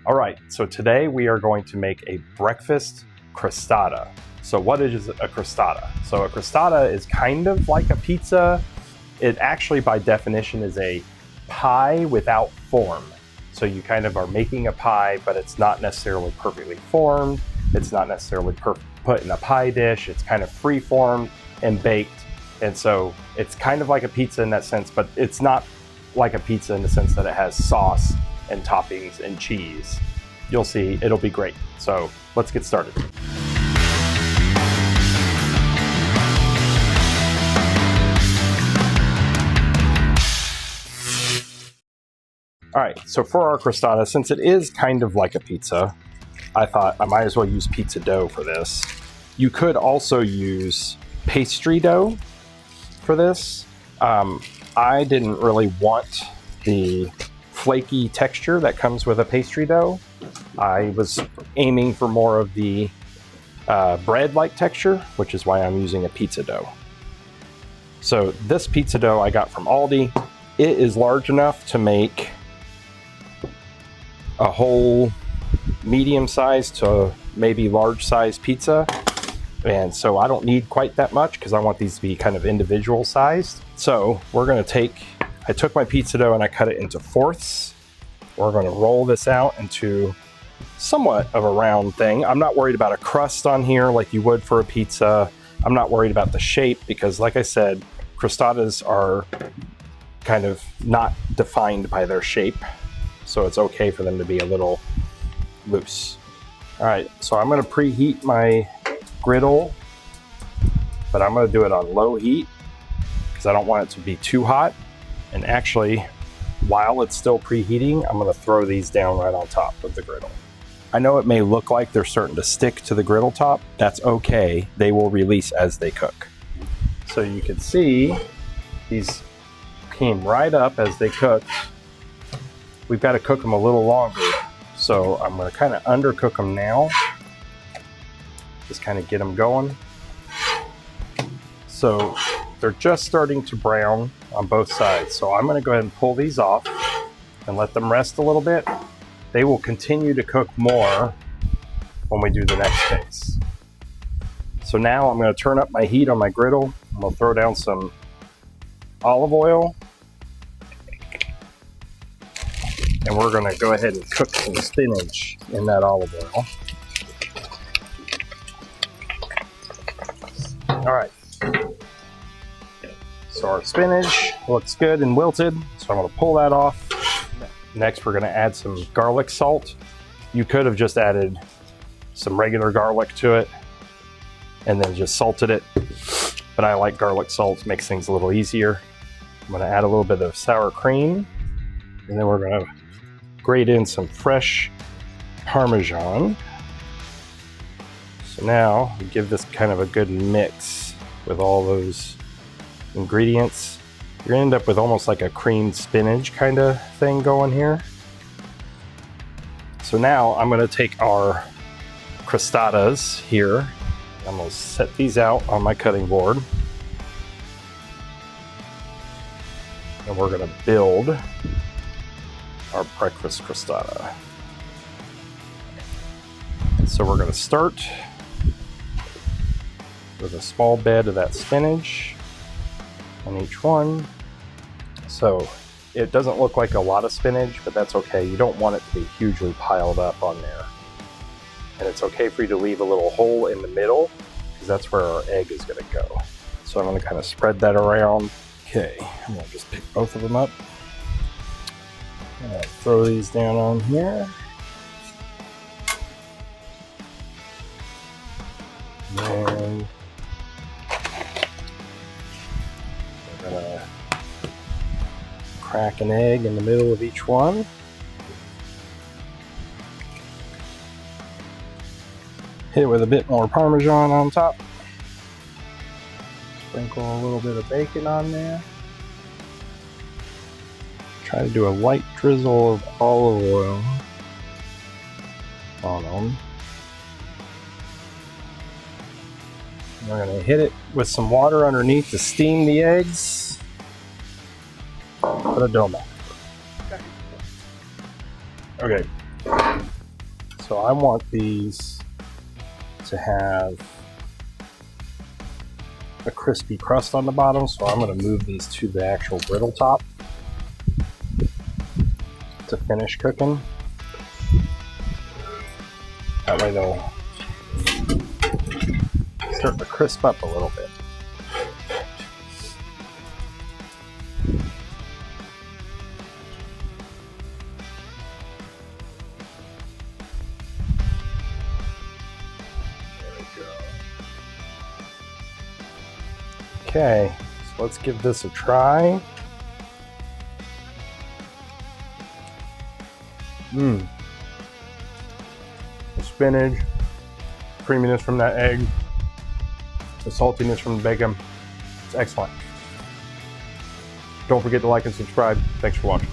All right, so today we are going to make a breakfast crostata. So what is a crostata? So a crostata is kind of like a pizza. It actually, by definition, is a pie without form. So you kind of are making a pie, but it's not necessarily perfectly formed. It's not necessarily put in a pie dish. It's kind of free-formed and baked. And so it's kind of like a pizza in that sense, but it's not like a pizza in the sense that it has sauce and toppings and cheese. You'll see, it'll be great. So let's get started. All right, so for our crostata, since it is kind of like a pizza, I thought I might as well use pizza dough for this. You could also use pastry dough for this. I didn't really want the flaky texture that comes with a pastry dough. I was aiming for more of the bread-like texture, which is why I'm using a pizza dough. So this pizza dough I got from Aldi. It is large enough to make a whole medium-sized to maybe large-sized pizza. And so I don't need quite that much because I want these to be kind of individual sized. So we're gonna I took my pizza dough and I cut it into fourths. We're gonna roll this out into somewhat of a round thing. I'm not worried about a crust on here like you would for a pizza. I'm not worried about the shape because, like I said, crostatas are kind of not defined by their shape. So it's okay for them to be a little loose. All right, so I'm gonna preheat my griddle, but I'm gonna do it on low heat because I don't want it to be too hot. And actually, while it's still preheating, I'm gonna throw these down right on top of the griddle. I know it may look like they're starting to stick to the griddle top. That's okay, they will release as they cook. So you can see these came right up as they cooked. We've got to cook them a little longer. So I'm gonna kind of undercook them now. Just kind of get them going. So they're just starting to brown on both sides. So I'm gonna go ahead and pull these off and let them rest a little bit. They will continue to cook more when we do the next phase. So now I'm gonna turn up my heat on my griddle. I'm gonna throw down some olive oil. And we're gonna go ahead and cook some spinach in that olive oil. All right, so our spinach looks good and wilted, so I'm gonna pull that off. Next, we're gonna add some garlic salt. You could have just added some regular garlic to it and then just salted it, but I like garlic salt, makes things a little easier. I'm gonna add a little bit of sour cream, and then we're gonna grate in some fresh parmesan. So now we give this kind of a good mix with all those ingredients. You're gonna end up with almost like a creamed spinach kind of thing going here. So now I'm gonna take our crostatas here. I'm gonna set these out on my cutting board. And we're gonna build our breakfast crostata. So we're gonna start with a small bed of that spinach on each one. So it doesn't look like a lot of spinach, but that's okay. You don't want it to be hugely piled up on there. And it's okay for you to leave a little hole in the middle because that's where our egg is gonna go. So I'm gonna kind of spread that around. Okay, I'm gonna just pick both of them up. Throw these down on here. And we're gonna crack an egg in the middle of each one. Hit it with a bit more Parmesan on top. Sprinkle a little bit of bacon on there. Try to do a light drizzle of olive oil on them. We're going to hit it with some water underneath to steam the eggs. Put a dome on. Okay. So I want these to have a crispy crust on the bottom, so I'm going to move these to the actual griddle top to finish cooking. That way they'll start to crisp up a little bit. Okay, so let's give this a try. The spinach, creaminess from that egg, the saltiness from the bacon. It's excellent. Don't forget to like and subscribe. Thanks for watching.